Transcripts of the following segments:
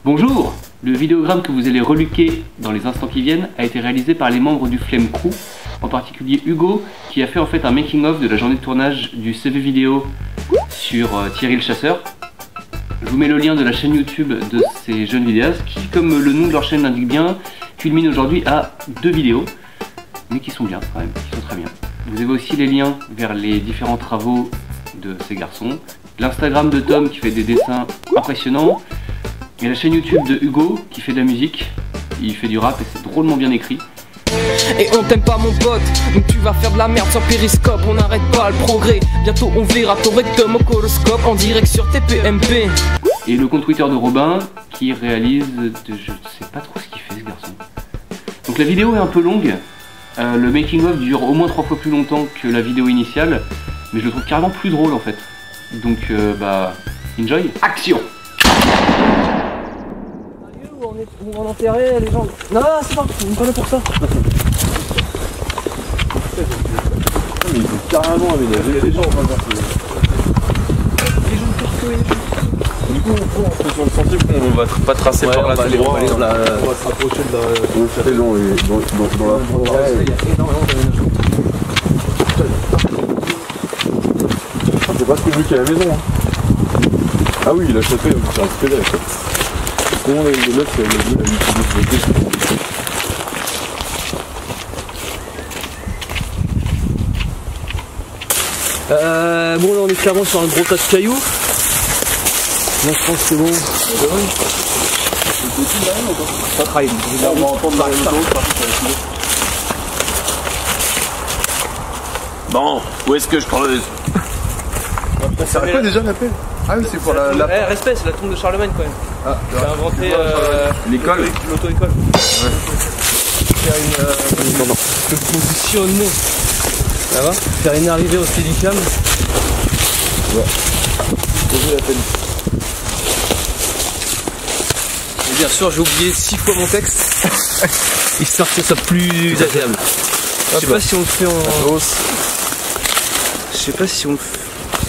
Bonjour! Le vidéogramme que vous allez reluquer dans les instants qui viennent a été réalisé par les membres du Flame Crew, en particulier Hugo, qui a fait en fait un making-of de la journée de tournage du CV vidéo sur Thierry le Chasseur. Je vous mets le lien de la chaîne YouTube de ces jeunes vidéastes qui, comme le nom de leur chaîne l'indique bien, culmine aujourd'hui à 2 vidéos, mais qui sont bien quand même, qui sont très bien. Vous avez aussi les liens vers les différents travaux de ces garçons, l'Instagram de Tom qui fait des dessins impressionnants, et la chaîne YouTube de Hugo qui fait de la musique. Il fait du rap et c'est drôlement bien écrit. Et on t'aime pas mon pote, donc tu vas faire de la merde sur Périscope. On n'arrête pas le progrès, bientôt on verra ton rectum au coloscope en direct sur TPMP. Et le compte Twitter de Robin qui réalise je sais pas trop ce qu'il fait ce garçon. Donc la vidéo est un peu longue, le making of dure au moins 3 fois plus longtemps que la vidéo initiale, mais je le trouve carrément plus drôle en fait. Donc enjoy, action. On va enterrer les gens. Non, c'est pas, on est pas là pour ça. Mais ils ont carrément aménagé les gens. Du coup, on est sur le sentier qu'on va pas tracer par là tout droit. On va se rapprocher de la saison et dans la forêt. Il y a énormément d'aménagement. C'est pas ce que je veux qu'il y a à la maison. Ah oui, il a chopé, c'est un squelette. Comment les meufs, c'est la Bon là on est clairement sur un gros tas de cailloux. Là je pense que c'est bon. Ça travaille. On va entendre dans les autres. Bon, où est-ce que je creuse? C'est quoi déjà l'appel? Ah oui, c'est pour la... Respect, c'est la tombe de Charlemagne quand même. Ah, qui a inventé l'école. L'auto-école. Faire une... se positionner. Ça va? Faire une arrivée au Steadicam. Ouais. Poser la peine. Et bien sûr, j'ai oublié 6 fois mon texte. Histoire que ça soit plus agréable. Je sais pas si on le fait en... Je sais pas si on le fait...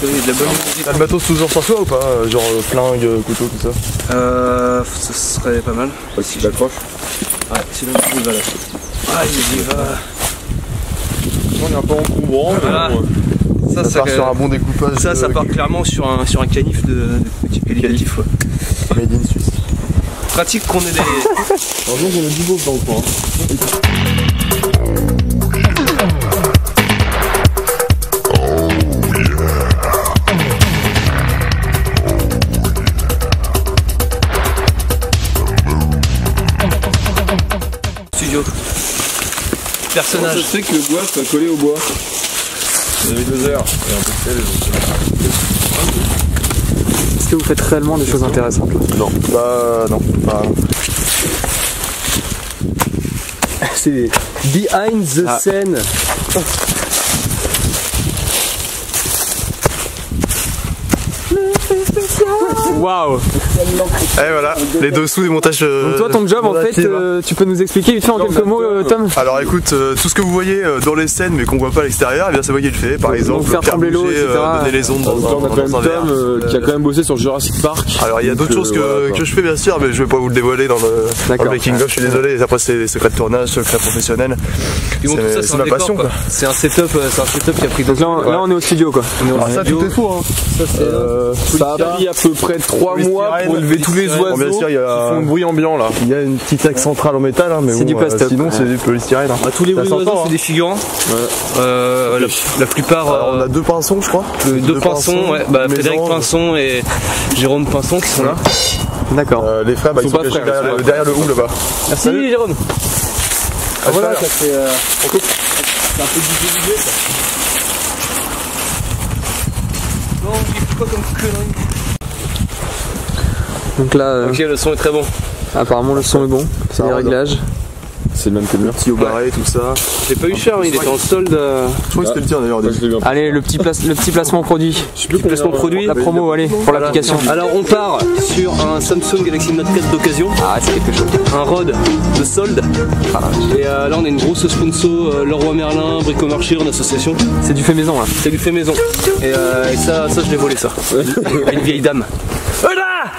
De la bonne musique. T'as le matos toujours sur soi ou pas? Genre flingue, couteau, tout ça? Ça serait pas mal. Si j'accroche. Ouais, c'est là où il va lâcher. Ah, il y va. On est un peu encombrant. Voilà. Ça part sur un bon découpage. Ça part clairement sur un canif de type qualitatif. Ouais. Made in Suisse. Pratique qu'on ait des... Heureusement qu'on a du beau dans le coin. Personnage. Je sais que le bois soit collé au bois. J'avais 2 heures et un peu de sel. Est-ce que vous faites réellement des choses intéressantes là? Non. Bah non. C'est behind the scene. Waouh! Et voilà, les dessous des montages. Donc toi ton job en fait, tu peux nous expliquer vite fait en quelques mots Tom? Alors écoute, tout ce que vous voyez dans les scènes mais qu'on voit pas à l'extérieur, eh bien c'est moi qui le fais. Par exemple, faire trembler l'eau, etc. Donner les ondes dans on a quand même Tom qui a quand même bossé sur Jurassic Park. Alors il y a d'autres choses que je fais bien sûr, mais je vais pas vous le dévoiler dans le making of, je suis désolé. Après c'est des secrets de tournage, secrets professionnels. C'est ma passion quoi. C'est un setup qui a pris. Donc là on est au studio quoi. Alors ça tout est faux hein. Ça a pris à peu près 3 mois pour élever tous les oiseaux bien sûr, qui font un bruit ambiant là. Il y a une petite axe centrale en métal hein, mais c'est du plastique. Sinon c'est du polystyrène. Hein. Tous les bruits d'oiseaux c'est des figurants. La plupart. Alors, on a 2 pinsons je crois. 2 pinsons, ouais. Bah, Frédéric Pinson et Jérôme Pinson qui sont là. D'accord. Les frères, ils sont cachés derrière le hou là-bas. Merci salut. Jérôme. Ah voilà, ça fait. C'est un peu du ça. Non, il fait quoi comme connerie? Donc là. Ok, le son est très bon. Apparemment, le son est bon. C'est les réglages. C'est le même que le mur. Au barré, tout ça. J'ai pas eu cher, il était en solde. Je crois que c'était le tien d'ailleurs. Allez, le petit placement produit. Placement produit. La promo, allez, pour l'application. Alors, on part sur un Samsung Galaxy Note 4 d'occasion. Ah, c'est quelque chose. Un Rode de solde. Et là, on a une grosse sponsor Leroy Merlin, Bricomarché en association. C'est du fait maison là. C'est du fait maison. Et ça je l'ai volé ça. À une vieille dame. Voilà.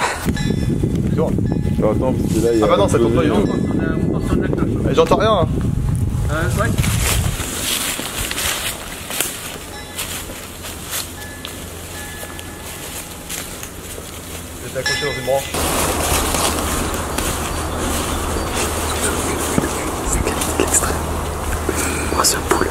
attends, parce que là, il y a. Ah bah non, ça compte pas, j'entends rien. Hein. Ouais. J'étais accroché dans une branche. C'est l'extrême. Oh, ce poule.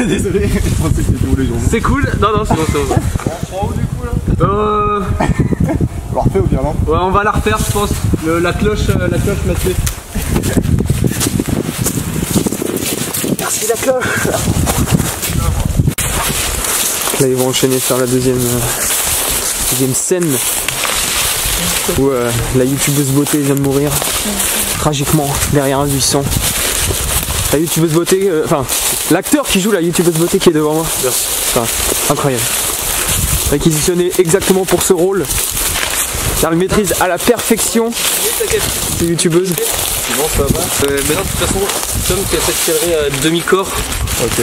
Désolé, je pensais que c'était où les gens. C'est cool. Non, c'est bon. On prend où du coup là On la refait ou bien non? Ouais, on va la refaire, je pense. La cloche Mathieu. Merci la cloche. Là ils vont enchaîner sur la deuxième scène où la youtubeuse beauté vient de mourir tragiquement derrière un buisson. La youtubeuse beauté, enfin l'acteur qui joue la youtubeuse beauté qui est devant moi. Enfin, incroyable. Réquisitionné exactement pour ce rôle. Car il maîtrise à la perfection ces youtubeuses. Bon, ça va. Maintenant, de toute façon, Tom qui a cette calerie à demi-corps. Ok.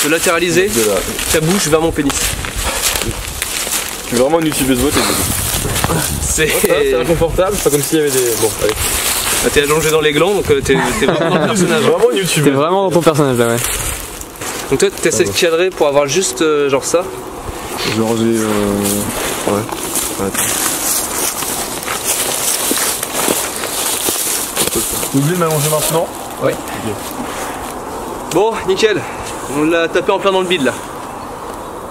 Se latéraliser ta bouche vers mon pénis. Tu es vraiment une youtubeuse beauté. C'est inconfortable, c'est pas comme s'il y avait des. Bon, allez. Ah, t'es allongé dans les glands, donc t'es vraiment dans le personnage. Vraiment une youtubeuse. T'es vraiment dans ton personnage là, ouais. Donc toi, t'essaies de cadrer pour avoir juste genre ça. Genre j'ai. Ouais. Oublie de m'allonger maintenant. Ouais. Okay. Bon, nickel. On l'a tapé en plein dans le bide là. De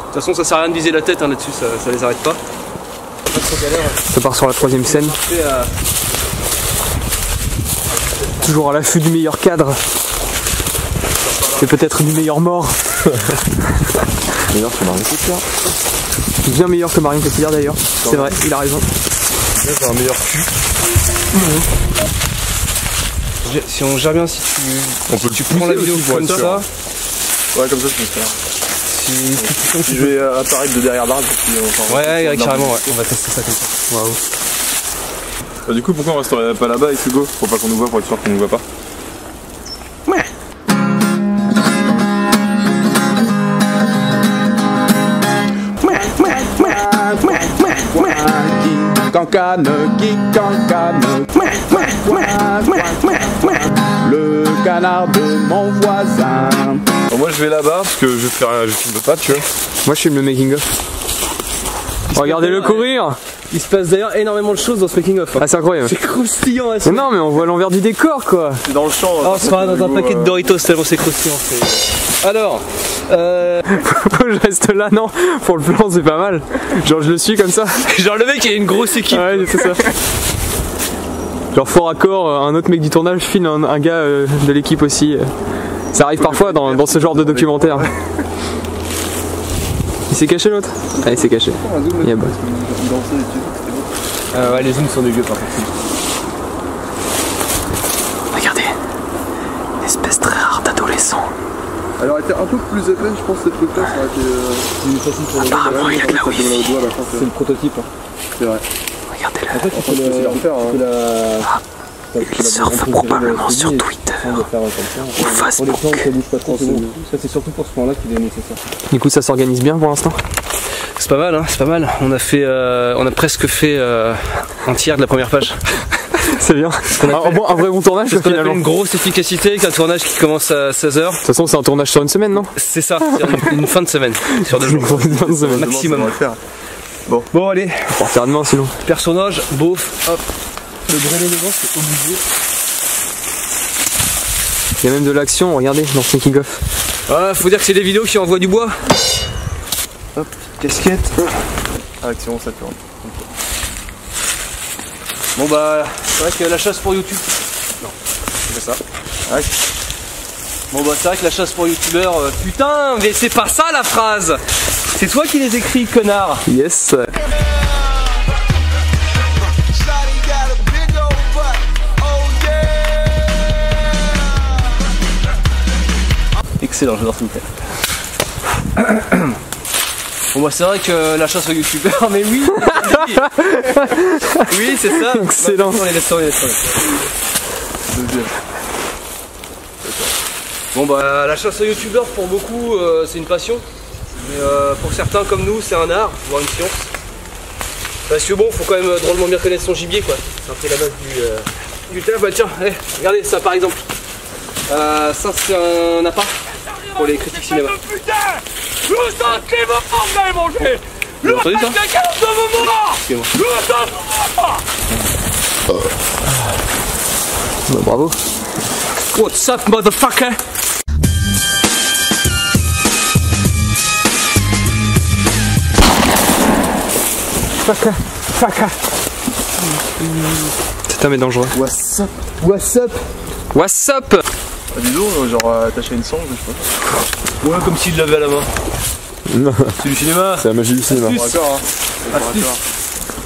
toute façon, ça sert à rien de viser la tête hein, là-dessus, ça les arrête pas. Ça part sur la troisième scène. Toujours à l'affût du meilleur cadre. Et peut-être du meilleur mort. Meilleur que Marion Cotillard. Bien meilleur que Marion Cotillard d'ailleurs. C'est vrai, il a raison. Là j'ai un meilleur cul. Si on gère bien, si tu prends la vidéo comme ça. Ouais, comme ça je peux faire. Si je vais apparaître de derrière l'arbre. Ouais, carrément, ouais. On va tester ça comme ça. Waouh. Bah, du coup, pourquoi on resterait pas là-bas avec Hugo? Faut pas qu'on nous voit pour être sûr qu'on nous voit pas. Ouais. Le canard de mon voisin. Bon, moi je vais là-bas parce que je filme pas, tu vois. Moi je filme le making of. Regardez-le courir. Il se passe d'ailleurs énormément de choses dans ce making of. Ah c'est incroyable. C'est croustillant. Mais non mais on voit l'envers du décor quoi. C'est dans le champ. Oh, c'est pas dans un paquet de Doritos tellement c'est croustillant. Alors, Faut que je reste là, non? Pour le plan c'est pas mal. Genre je le suis comme ça. genre le mec il a une grosse équipe. Ouais c'est ça. Genre fort raccord, un autre mec du tournage filme un gars de l'équipe aussi. Ça arrive parfois dans ce genre de documentaire. Il s'est caché l'autre? Ah il s'est caché. Il y a bon. Ouais les zooms sont dégueux par contre. Regardez. Une espèce très rare d'adolescent. Elle aurait été un peu plus épais, je pense, cette truc-là, ça aurait été plus facile pour le apparemment il y a de la wifi. C'est le prototype. Hein. C'est vrai. Regardez-le. En fait, tu peux la refaire. Il surfe probablement sur Twitter ou Facebook. Ça c'est surtout pour ce point-là qu'il est nécessaire. Du coup ça s'organise bien pour l'instant? C'est pas mal, hein, c'est pas mal. On a presque fait un tiers de la première page. C'est bien. Un vrai bon tournage parce qu'on a fait une grosse efficacité avec un tournage qui commence à 16h. De toute façon c'est un tournage sur une semaine, non? C'est ça, c'est une fin de semaine. Sur 2 jours. Une fin de semaine. Maximum. Bon allez. On va faire demain sinon. Personnage, beauf, hop. Le grêle élégant c'est obligé. Il y a même de l'action, regardez, dans ce making of. Ah, faut dire que c'est des vidéos qui envoient du bois. Hop, casquette. Action, ça tourne. Bon bah, c'est vrai que la chasse pour YouTube. Non, c'est ça. Ouais. Bon bah, c'est vrai que la chasse pour YouTubeur. Putain, mais c'est pas ça la phrase. C'est toi qui les écris, connard. Yes. Excellent, j'adore ce que vous faites. Bon bah c'est vrai que la chasse aux youtubeurs, mais oui. Oui c'est ça. Excellent. On les laisse tomber, Bon bah la chasse aux youtubeurs pour beaucoup c'est une passion. Mais pour certains comme nous c'est un art, voire une science. Parce que bon faut quand même drôlement bien connaître son gibier quoi. C'est un peu la base du taf. Bah tiens, allez, regardez ça par exemple. Ça c'est un appât pour les critiques cinéma. Putain, le sentez vous allez manger. Vous avez entendu ça? Bah, bravo. What's up motherfucker? C'est un mais dangereux. What's up? What's up? What's up? Ah, dis donc, genre attaché à une sangle, je sais pas. Ouais comme s'il l'avait à la main. Non. C'est du cinéma. C'est la magie du cinéma. Astuce. D'accord,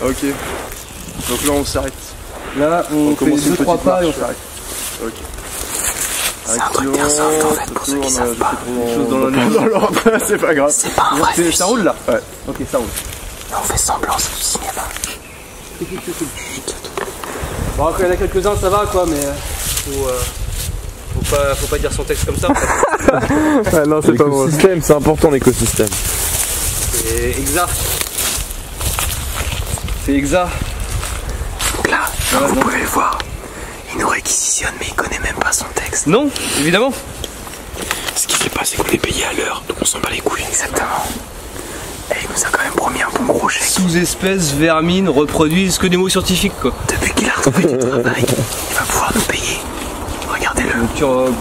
hein. Ok. Donc là on s'arrête. Là on fait commence une 2-3 petite pas et on marche. s'arrête. Ok. C'est un truc bien simple en fait pour ceux qui savent pas. Non, c'est pas grave. C'est pas un vrai fusil. Ça roule là? Ouais. Ok ça roule. Mais on fait semblant, c'est du cinéma. Bon quand il y en a quelques-uns ça va quoi mais faut pas dire son texte comme ça en fait. Ah non, c'est pas bon. L'écosystème, c'est important l'écosystème. C'est exact. C'est exact. Donc là, comme vous pouvez le voir, il nous réquisitionne mais il connaît même pas son texte. Non, évidemment. Ce qui s'est passé, c'est qu'on est payé à l'heure, donc on s'en bat les couilles. Exactement. Et il nous a quand même promis un bon gros chèque. Sous-espèces, vermines, reproduisent que des mots scientifiques quoi. Depuis qu'il a retrouvé du travail, il va pouvoir nous payer. Regardez-le.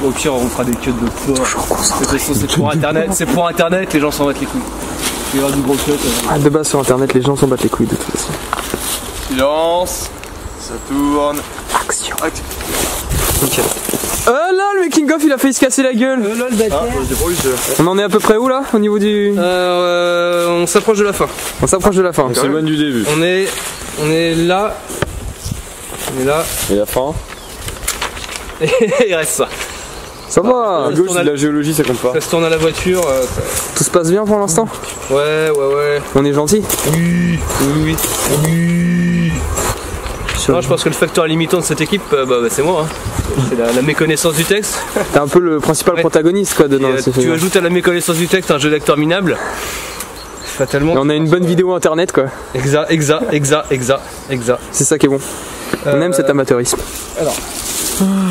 Au pire on fera des queues de porc. Toujours concentré. C'est pour internet, les gens s'en battent les couilles. Il y aura du gros cut. Ah, de base sur internet, les gens s'en battent les couilles de toute façon. Silence. Ça tourne. Action. Ok. Là, le making of il a failli se casser la gueule. On en est à peu près où là au niveau du. On s'approche de la fin. On s'approche de la fin. On s'éloigne du début. On est là. On est là. Et la fin? Et il reste ça. Ça va. À gauche, c'est de la géologie, ça compte pas. Ça se tourne à la voiture. Tout se passe bien pour l'instant. Ouais. On est gentil. Oui. Non, je pense que le facteur limitant de cette équipe, c'est moi. Hein. C'est la méconnaissance du texte. T'es un peu le principal protagoniste quoi dedans. Et, tu ajoutes à la méconnaissance du texte un jeu d'acteur minable. Fatalement. Et on a une bonne vidéo internet quoi. Exact. C'est ça qui est bon. On aime cet amateurisme. Alors.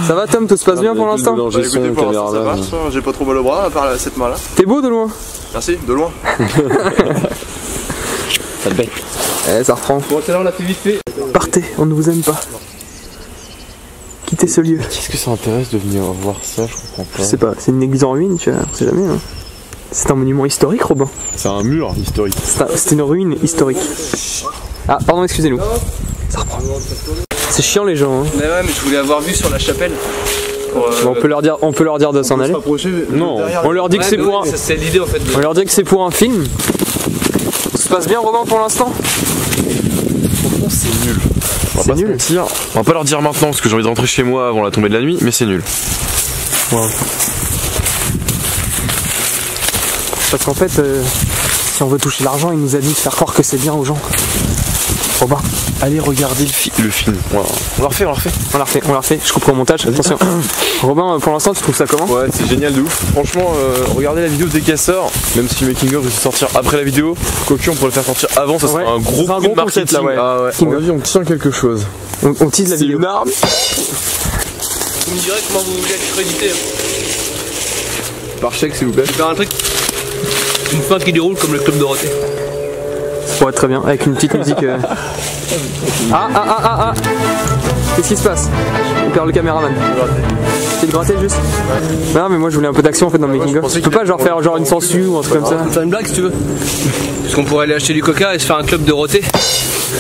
Ça va Tom, tout se passe bien pour l'instant? Bah, écoutez, pour l'instant, ça marche, hein. J'ai pas trop mal au bras à part cette main là. T'es beau de loin? Merci, de loin. Ça te bête. Eh, ça reprend. Bon, c'est là on l'a fait vite fait. Partez, on ne vous aime pas. Quittez ce lieu. Qu'est-ce que ça intéresse de venir voir ça? Je comprends pas. Je sais pas, c'est une église en ruine, tu vois, on sait jamais. Hein. C'est un monument historique, Robin. C'est un mur historique. C'est une ruine historique. Ah, pardon, excusez-nous. Ça reprend. C'est chiant les gens. Hein. Mais ouais, mais je voulais avoir vu sur la chapelle. Bon, on peut leur dire de s'en aller. Non, on leur dit que c'est pour un. C'est l'idée en fait. On leur dit que c'est pour un film. Tout se passe bien, Robin, pour l'instant? Franchement, c'est nul. On va pas nul. se mentir. On va pas leur dire maintenant parce que j'ai envie de rentrer chez moi avant la tombée de la nuit, mais c'est nul. Wow. Parce qu'en fait, si on veut toucher l'argent, il nous a dit de faire croire que c'est bien aux gens. Robin, allez regarder le film. On l'a refait. On l'a refait. Je couperai au montage. Attention. Robin, pour l'instant, tu trouves ça comment? Ouais, c'est génial de ouf. Franchement, regardez la vidéo des casseurs. Même si le making of va sortir après la vidéo, quoique on pourrait le faire sortir avant, ça serait un gros coup de marketing. Là, ouais. Ah ouais. On a vu, on tient quelque chose. On tease la vidéo. Une arme. Vous me direz comment vous voulez être crédité. Par chèque, s'il vous plaît. Faire un truc. Une fin qui déroule comme le Club Dorothée. Ça pourrait être très bien, avec une petite musique. Ah. Qu'est-ce qui se passe? On perd le caméraman. C'est de gratter juste? Non, mais moi je voulais un peu d'action en fait dans le making of. Tu peux pas genre faire genre une censure ou un truc comme ça? On peut faire une blague si tu veux. Parce qu'on pourrait aller acheter du coca et se faire un Club Dorothée.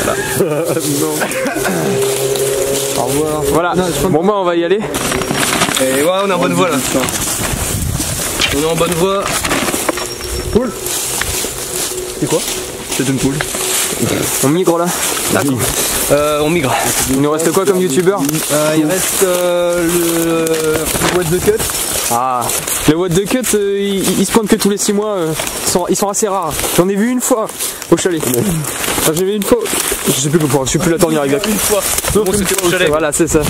Voilà. Non. Au revoir. Voilà. Bon, moi on va y aller. Et ouais, on est en bonne voie là. On est en bonne voie. Poule. C'est quoi? C'est une poule. On migre là? D'accord. On migre. Il nous reste quoi comme youtubeur? Il reste le What the Cut. Ah, le What the Cut, il se pointe que tous les 6 mois. Ils sont assez rares. J'en ai vu une fois au chalet. Enfin, j'ai vu une fois. Je sais plus la tournure exacte. Une fois. Bon, c'était au chalet. Voilà, c'est ça.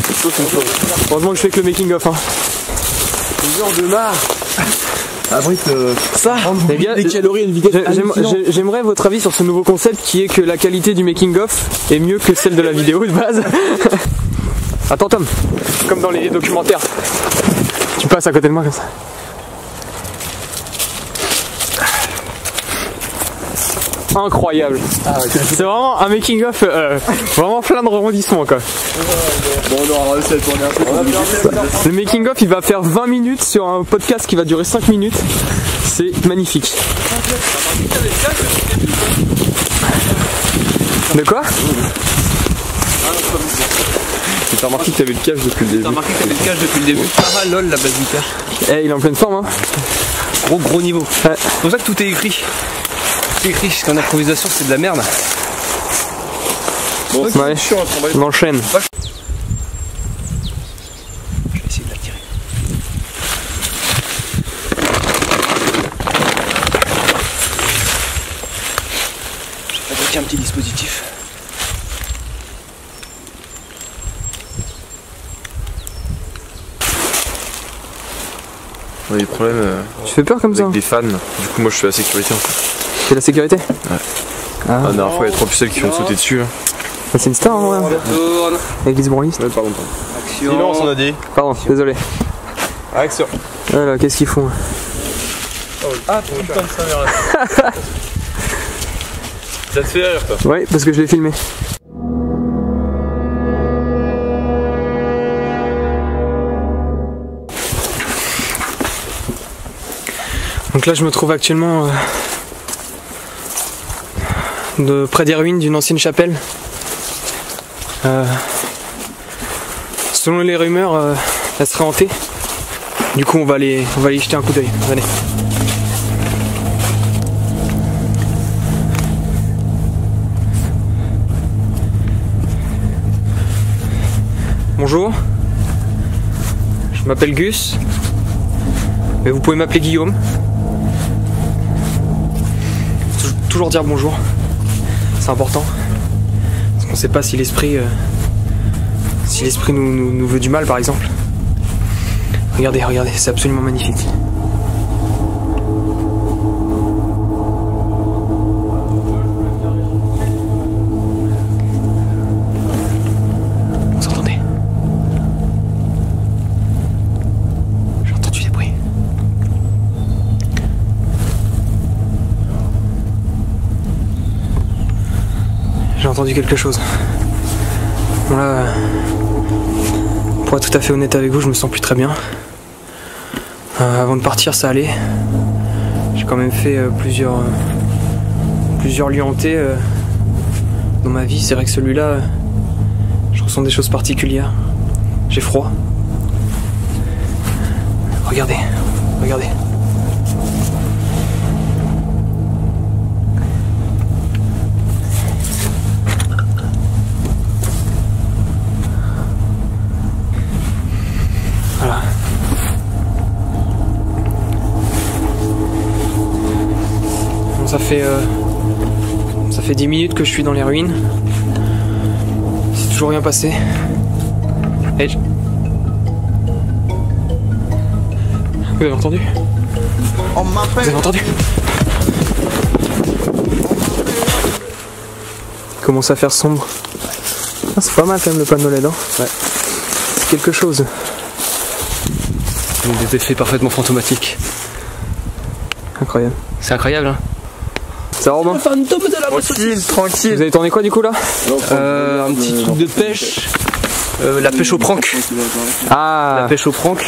Heureusement que je fais que le making of. Hein. Genre de marre. Abrite ça, les gars, des calories à une vitesse. J'aimerais votre avis sur ce nouveau concept qui est que la qualité du making of est mieux que celle de la vidéo de base. Attends Tom, comme dans les documentaires. Tu passes à côté de moi comme ça. Incroyable. C'est vraiment un making of vraiment plein de rebondissements quoi. Bon, on aura réussi à tourner un peu. Le making of il va faire 20 minutes sur un podcast qui va durer 5 minutes. C'est magnifique. De quoi? T'as remarqué que t'avais le cache depuis le début. T'as remarqué que t'avais le cache depuis le début. Ah lol la base du cache. Eh il est en pleine forme hein. Gros niveau. Ouais. C'est pour ça que tout est écrit. Tout est écrit, parce qu'en improvisation c'est de la merde. Bon, ouais. On enchaîne. Je vais essayer de la tirer. J'ai fabriqué un petit dispositif. Ouais, les problèmes tu fais peur comme ça avec des fans. Du coup, moi je suis à la sécurité en fait. C'est la sécurité? Ouais. Ah. La dernière fois, il y a 3 pucelles qui ont sauté dessus. Hein. C'est une star en vrai. Église branliste. Ouais, pardon. Action. Silence, on a dit. Pardon, désolé. Action. Voilà, qu'est-ce qu'ils font? Ah, tout comme ça, merde. Ça te fait rire toi? Ouais, parce que je l'ai filmé. Donc là je me trouve actuellement près des ruines d'une ancienne chapelle. Selon les rumeurs, elle serait hantée. Du coup on va aller y jeter un coup d'œil. Venez. Bonjour, je m'appelle Gus, mais vous pouvez m'appeler Guillaume. Toujours dire bonjour, c'est important, parce qu'on sait pas si l'esprit nous veut du mal par exemple. Regardez, c'est absolument magnifique. Vous entendez? J'ai entendu des bruits. J'ai entendu quelque chose. Bon là, pour être tout à fait honnête avec vous, je me sens plus très bien. Avant de partir, ça allait. J'ai quand même fait plusieurs lieux hantés dans ma vie. C'est vrai que celui-là, je ressens des choses particulières. J'ai froid. Regardez. Voilà. Bon, ça fait 10 minutes que je suis dans les ruines. C'est toujours rien passé. Et vous avez entendu? Vous avez entendu? Il commence à faire sombre. Ah, c'est pas mal quand même le panneau LED, hein. Ouais. C'est quelque chose. Des effets parfaitement fantomatiques. Incroyable. C'est incroyable hein. C'est Robin. Tranquille. Vous avez tourné quoi du coup là? Un petit truc de pêche. La pêche au prank. Ah. La pêche au prank.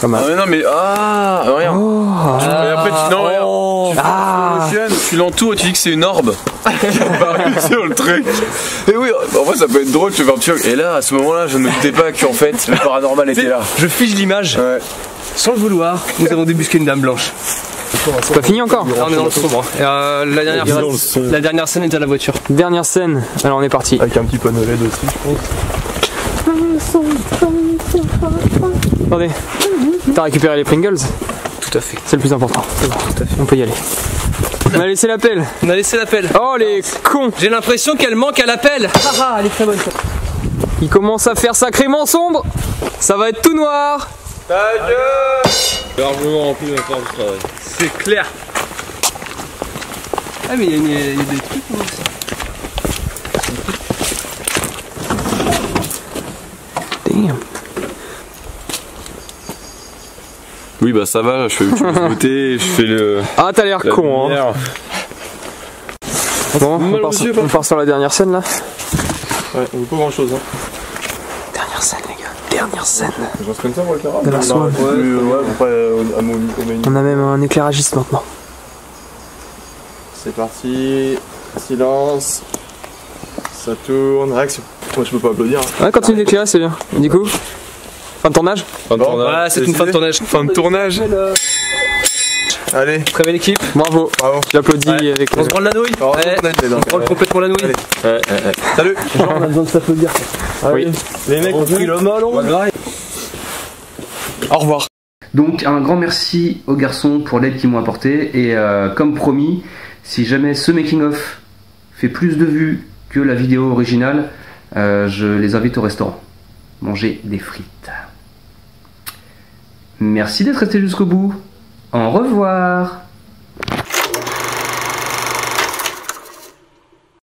Ah mais non mais rien. Et après tu l'entoures et tu dis que c'est une orbe. Sur le truc. Et oui, en vrai ça peut être drôle, tu veux faire et là à ce moment-là je ne doutais pas qu'en fait le paranormal était là. Je fige l'image. Ouais. Sans le vouloir, nous avons débusqué une dame blanche. C'est pas fini encore? Là, on est dans le sombre. Et la dernière scène est à la voiture. Dernière scène, alors on est parti. Avec un petit panneau LED aussi, je pense. Attendez, t'as récupéré les Pringles? Tout à fait. C'est le plus important. C'est bon, tout à fait. On peut y aller. On a laissé l'appel. On a laissé l'appel. Oh les cons! J'ai l'impression qu'elle manque à l'appel. Haha, elle est très bonne. Il commence à faire sacrément sombre. Ça va être tout noir. Ta gueule! Largement rempli ma part du travail. C'est clair. Ah mais il y a des trucs aussi. Damn. Oui bah ça va, je fais beauté, je fais le... Ah t'as l'air con hein. Bon, on part sur la dernière scène là. Ouais, on veut pas grand chose hein. Dernière scène les gars, dernière scène. J'en comme ça pour le carat. De la soirée. Ouais, On a même un éclairagiste maintenant. c'est parti, silence, ça tourne, réaction. Moi je peux pas applaudir. Hein. Ouais, continue d'éclairer, c'est bien. Du coup, fin de tournage. Fin de tournage. Voilà, c'est une fin de tournage. Fin de tournage. Allez, Prévez l'équipe. Bravo. bravo. J'applaudis avec. On se prend de la nouille. On prend complètement la nouille. Salut. Genre, on a besoin de s'applaudir. Oui. Les mecs ont pris le ballon. Au revoir. Donc un grand merci aux garçons pour l'aide qu'ils m'ont apporté et comme promis, si jamais ce making of fait plus de vues que la vidéo originale, je les invite au restaurant manger des frites. Merci d'être resté jusqu'au bout. Au revoir.